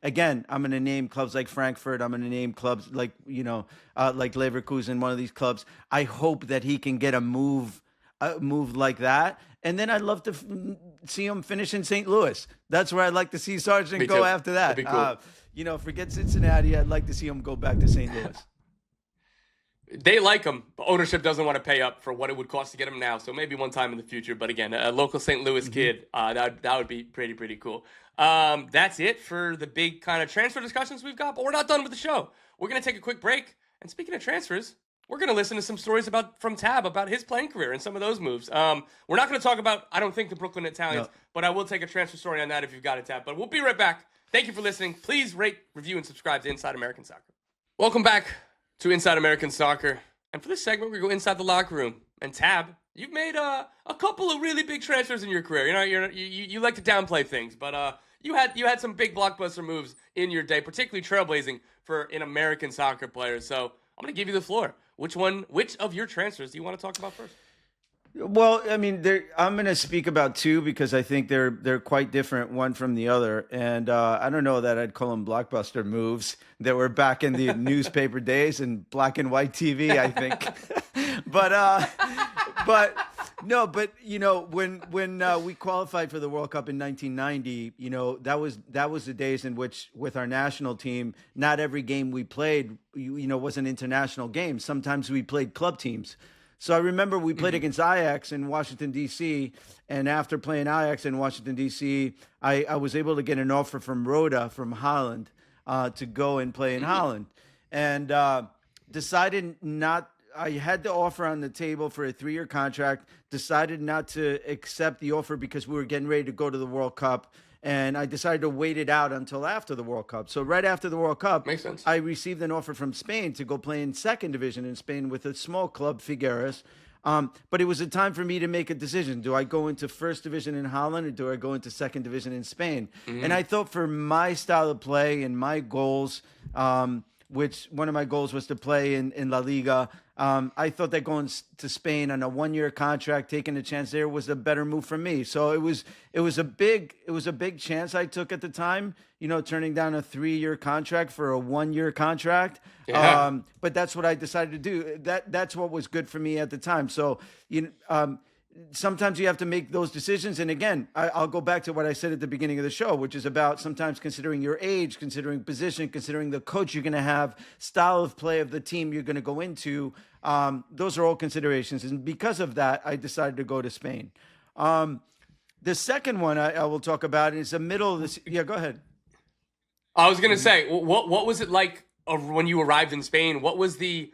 Again, I'm going to name clubs like Frankfurt. I'm going to name clubs like, like Leverkusen, one of these clubs. I hope that he can get a move like that. And then I'd love to see him finish in St. Louis. That's where I'd like to see Sargent go after that. That'd be cool. Forget Cincinnati. I'd like to see him go back to St. Louis. They like him, but ownership doesn't want to pay up for what it would cost to get him now. So maybe one time in the future. But again, a local St. Louis kid, that would be pretty cool. That's it for the big kind of transfer discussions we've got. But we're not done with the show. We're going to take a quick break. And speaking of transfers, we're going to listen to some stories from Tab about his playing career and some of those moves. We're not going to talk about, I don't think, the Brooklyn Italians, but I will take a transfer story on that if you've got it, Tab. But we'll be right back. Thank you for listening. Please rate, review, and subscribe to Inside American Soccer. Welcome back to Inside American Soccer. And for this segment, we're going to go inside the locker room. And Tab, you've made a couple of really big transfers in your career. You like to downplay things, but you had some big blockbuster moves in your day, particularly trailblazing for an American soccer player. So I'm going to give you the floor. Which of your transfers do you want to talk about first? Well, I mean, I'm going to speak about two because I think they're quite different one from the other. And I don't know that I'd call them blockbuster moves that were back in the newspaper days and black and white TV, I think. But when we qualified for the World Cup in 1990, that was the days in which with our national team, not every game we played, was an international game. Sometimes we played club teams. So I remember we played against Ajax in Washington, D.C., and after playing Ajax in Washington, D.C., I was able to get an offer from Roda from Holland to go and play in Holland. And decided not – I had the offer on the table for a 3-year contract, decided not to accept the offer because we were getting ready to go to the World Cup. And I decided to wait it out until after the World Cup. So right after the World Cup, makes sense. I received an offer from Spain to go play in second division in Spain with a small club, Figueres. But it was a time for me to make a decision. Do I go into first division in Holland or do I go into second division in Spain? And I thought for my style of play and my goals, which one of my goals was to play in La Liga, I thought that going to Spain on a 1-year contract, taking a chance there was a better move for me. So it was a big chance I took at the time, turning down a 3-year contract for a 1-year contract. Yeah. But that's what I decided to do. That's what was good for me at the time. So, sometimes you have to make those decisions. And again, I'll go back to what I said at the beginning of the show, which is about sometimes considering your age, considering position, considering the coach you're going to have, style of play of the team you're going to go into. Those are all considerations. And because of that, I decided to go to Spain. The second one I will talk about is the middle of this. Yeah, go ahead. I was going to say, what was it like when you arrived in Spain? What was the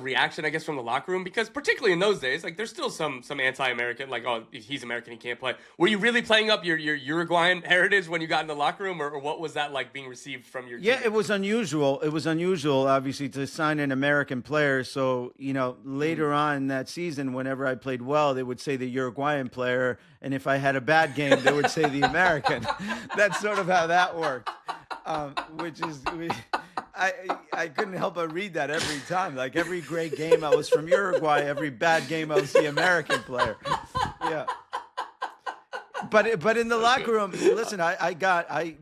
reaction, I guess, from the locker room? Because particularly in those days, like there's still some anti-American, like, oh, if he's American, he can't play. Were you really playing up your Uruguayan heritage when you got in the locker room, or what was that like being received from your team? Yeah, it was unusual. It was unusual, obviously, to sign an American player. So, later on in that season, whenever I played well, they would say the Uruguayan player. And if I had a bad game, they would say the American. That's sort of how that worked, I couldn't help but read that every time. Like every great game I was from Uruguay, every bad game I was the American player. Yeah. But in the locker room, listen, as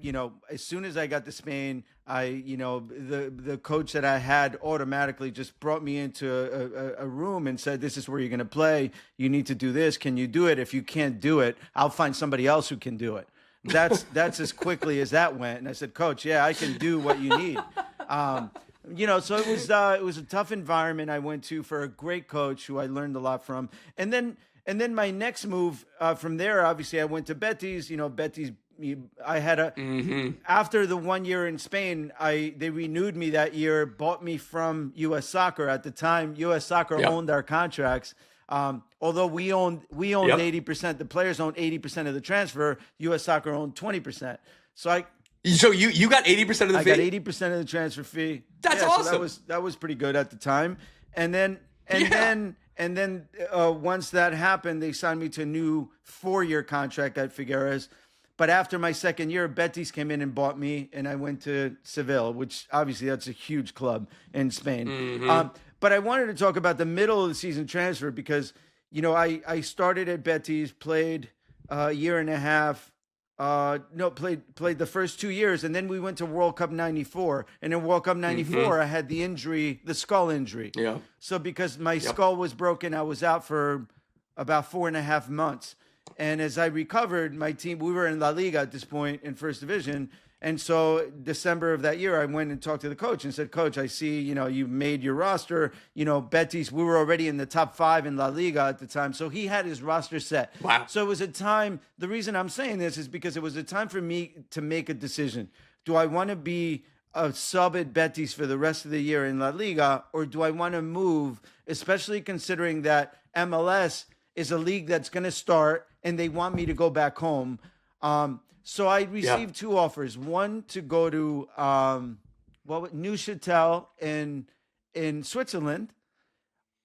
soon as I got to Spain, the coach that I had automatically just brought me into a room and said, this is where you're going to play. You need to do this. Can you do it? If you can't do it, I'll find somebody else who can do it. That's as quickly as that went. And I said, Coach, yeah, I can do what you need. So it was a tough environment I went to for a great coach who I learned a lot from. And then my next move from there, obviously I went to Betis. Betis, I had after the 1 year in Spain, they renewed me that year, bought me from US Soccer. At the time, US Soccer owned our contracts. Although we owned 80%, the players owned 80% of the transfer. US Soccer owned 20%. So you got 80% of the fee? I got 80% of the transfer fee. That's awesome. So that was pretty good at the time. And then once that happened, they signed me to a new 4-year contract at Figueres. But after my second year, Betis came in and bought me, and I went to Seville, which obviously that's a huge club in Spain. Mm-hmm. But I wanted to talk about the middle of the season transfer because, I started at Betis, played a year and a half. Played the first 2 years, and then we went to World Cup '94. And in World Cup '94, I had the skull injury. Yeah. So because my skull was broken, I was out for about 4.5 months. And as I recovered, my team, we were in La Liga at this point in First Division. And so December of that year, I went and talked to the coach and said, Coach, I see, you've made your roster. Betis, we were already in the top 5 in La Liga at the time. So he had his roster set. Wow. So it was a time, the reason I'm saying this is because it was a time for me to make a decision. Do I want to be a sub at Betis for the rest of the year in La Liga, or do I want to move, especially considering that MLS is a league that's going to start and they want me to go back home? So I received 2 offers. One to go to Neuchâtel in Switzerland,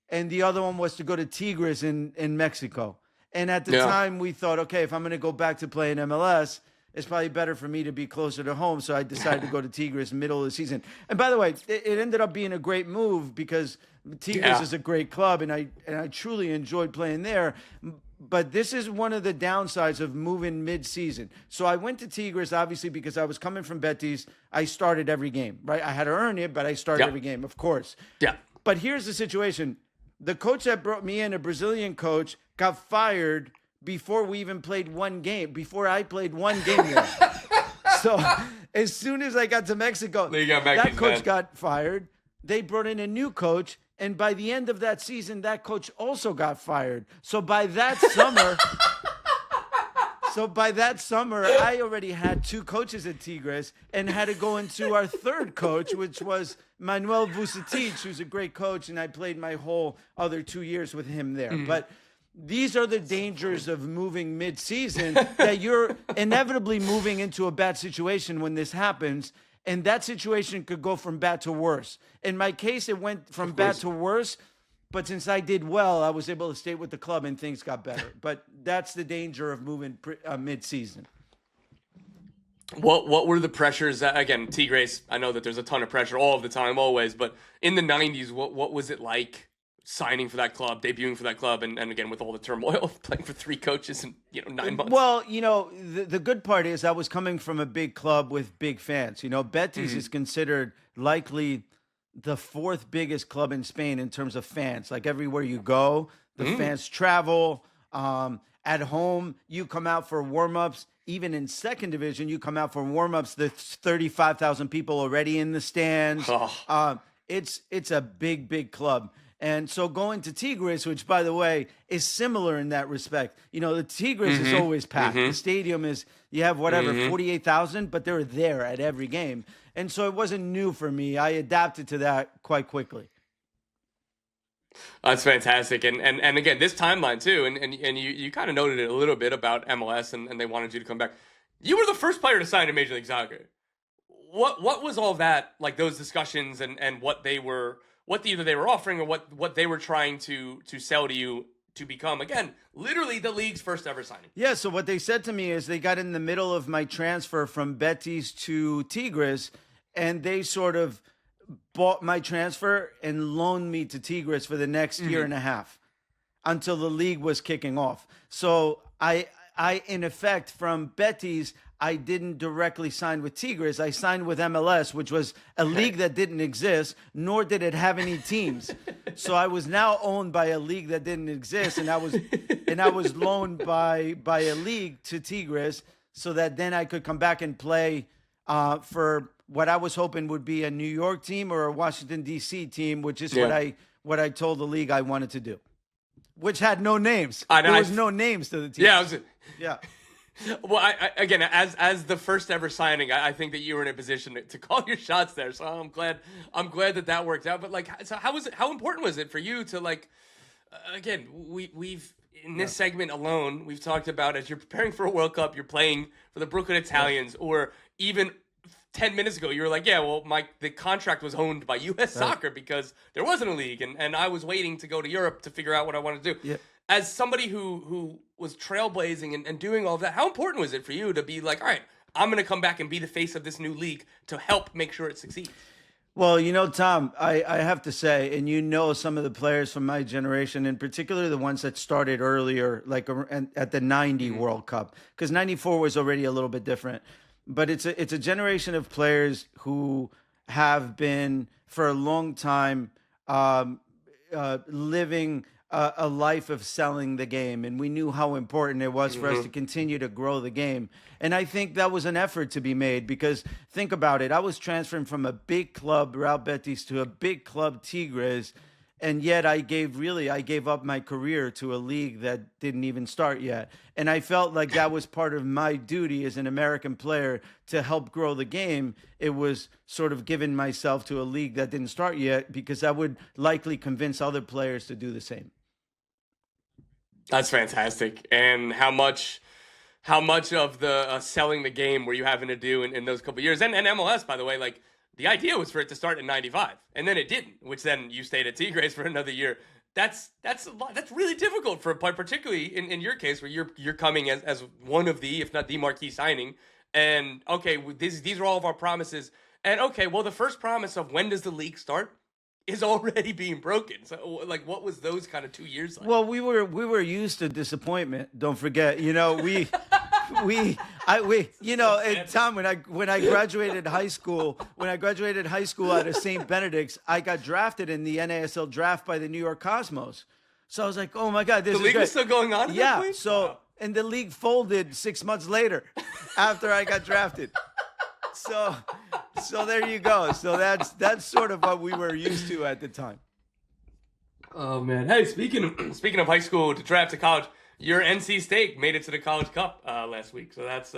and the other one was to go to Tigres in Mexico. And at the time, we thought, okay, if I'm going to go back to play in MLS, it's probably better for me to be closer to home. So I decided to go to Tigres middle of the season. And by the way, it ended up being a great move because Tigres is a great club, and I truly enjoyed playing there. But this is one of the downsides of moving mid-season. So I went to Tigres, obviously, because I was coming from Betis. I started every game, right? I had to earn it, but I started every game, of course. Yeah. But here's the situation. The coach that brought me in, a Brazilian coach, got fired before we even played one game, before I played one game there. So as soon as I got to Mexico, that coach got fired. They brought in a new coach. And by the end of that season, that coach also got fired. So by that summer, I already had 2 coaches at Tigres and had to go into our third coach, which was Manuel Vucetic, who's a great coach, and I played my whole other 2 years with him there. But these are the dangers of moving mid-season, that you're inevitably moving into a bad situation when this happens. And that situation could go from bad to worse. In my case, it went from bad to worse. But since I did well, I was able to stay with the club and things got better. But that's the danger of moving mid-season. What were the pressures? Again, Tigres, I know that there's a ton of pressure all of the time, always. But in the 90s, what was it like signing for that club, debuting for that club, and again, with all the turmoil of playing for 3 coaches in 9 months? Well, the good part is I was coming from a big club with big fans. Betis is considered likely the 4th biggest club in Spain in terms of fans. Like everywhere you go, the fans travel. At home, you come out for warm-ups. Even in second division, you come out for warm-ups. There's 35,000 people already in the stands. It's a big, big club. And so going to Tigres, which, by the way, is similar in that respect. The Tigres is always packed. The stadium is, you have 48,000, but they're there at every game. And so it wasn't new for me. I adapted to that quite quickly. That's fantastic. And again, this timeline too, and you kind of noted it a little bit about MLS and they wanted you to come back. You were the first player to sign to Major League Soccer. What was all that, like those discussions and what either they were offering or what they were trying to sell to you to become, again, literally the league's first ever signing? Yeah, so what they said to me is they got in the middle of my transfer from Betis to Tigres, and they sort of bought my transfer and loaned me to Tigres for the next year and a half until the league was kicking off. So I in effect, from Betis, I didn't directly sign with Tigres. I signed with MLS, which was a league that didn't exist, nor did it have any teams. So I was now owned by a league that didn't exist, and I was loaned by a league to Tigres, so that then I could come back and play for what I was hoping would be a New York team or a Washington, D.C. team, which is what I told the league I wanted to do, which had no names. There was no names to the team. Yeah. Well, again, as the first ever signing, I think that you were in a position to call your shots there. So I'm glad that worked out. But like, so how important was it for you to like, again, we've in this segment alone, we've talked about as you're preparing for a World Cup, you're playing for the Brooklyn Italians, or even 10 minutes ago, you were like, yeah, well, the contract was owned by U.S. Soccer because there wasn't a league, and I was waiting to go to Europe to figure out what I wanted to do. Yeah. As somebody who was trailblazing and doing all of that, how important was it for you to be like, all right, I'm going to come back and be the face of this new league to help make sure it succeeds? Well, Tom, I have to say, and some of the players from my generation, in particular the ones that started earlier, like at the 90 World Cup, because 94 was already a little bit different. But it's a generation of players who have been for a long time living a life of selling the game, and we knew how important it was for us to continue to grow the game. And I think that was an effort to be made, because think about it. I was transferring from a big club, Real Betis, to a big club, Tigres, and yet I gave up my career to a league that didn't even start yet. And I felt like that was part of my duty as an American player to help grow the game. It was sort of giving myself to a league that didn't start yet, because I would likely convince other players to do the same. That's fantastic. And how much of the selling the game were you having to do in those couple of years? And MLS, by the way, like, the idea was for it to start in 95, and then it didn't, which then you stayed at Tigres for another year. That's a lot. That's really difficult for a player, particularly in your case, where you're coming as one of the, if not the marquee signing. And okay, these are all of our promises. And okay, well, the first promise of when does the league start is already being broken. So, like, what was those kind of 2 years like? Well, we were used to disappointment. Don't forget, Tom, when I graduated high school out of St. Benedict's, I got drafted in the NASL draft by the New York Cosmos. So I was like, oh my God, this is the league was still going on. Yeah. So and the league folded 6 months later after I got drafted. So there you go. So that's sort of what we were used to at the time. Oh man! Hey, speaking of high school to draft to college, your NC State made it to the College Cup last week. So that's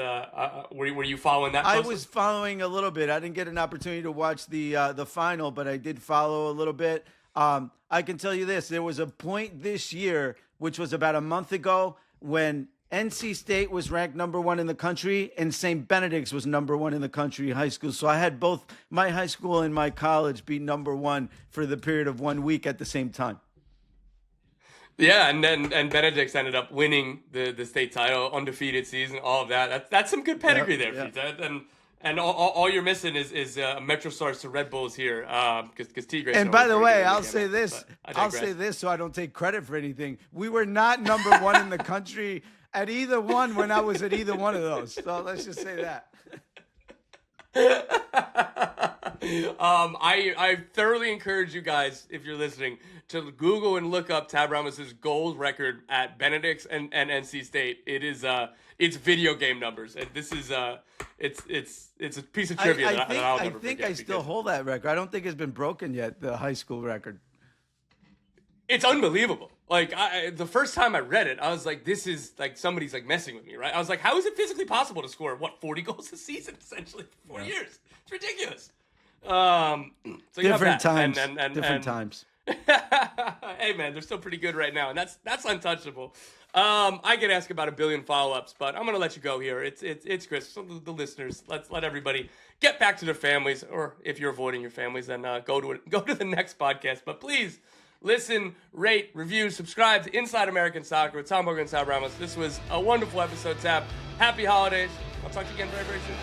were you following that closely? I was following a little bit. I didn't get an opportunity to watch the final, but I did follow a little bit. I can tell you this: there was a point this year, which was about a month ago, when NC State was ranked number 1 in the country, and St. Benedict's was number 1 in the country high school. So I had both my high school and my college be number 1 for the period of 1 week at the same time. Yeah, and Benedict's ended up winning the state title, undefeated season, all of that. That's some good pedigree there, Pete. And all you're missing is MetroStars to Red Bulls here, because Tigres. And by the way, I'll say this so I don't take credit for anything. We were not number 1 in the country at either one when I was at either one of those. So let's just say that. I thoroughly encourage you guys, if you're listening, to Google and look up Tab Ramos's goals record at Benedict's and NC State. It is it's video game numbers, and this is it's a piece of trivia that I'll never forget. I think I still hold that record. I don't think it's been broken yet, the high school record. It's unbelievable. Like, the first time I read it, I was like, this is like somebody's like messing with me, right? I was like, how is it physically possible to score 40 goals a season essentially for 4 years? It's ridiculous. So different times. Different times. Hey man, they're still pretty good right now, and that's untouchable. I could ask about a billion follow-ups, but I'm gonna let you go here. It's Chris. So the listeners, let's let everybody get back to their families, or if you're avoiding your families, then go to the next podcast. But please listen, rate, review, subscribe to Inside American Soccer with Tom Bogan and Tab Ramos. This was a wonderful episode, Tab. Happy holidays. I'll talk to you again very, very soon.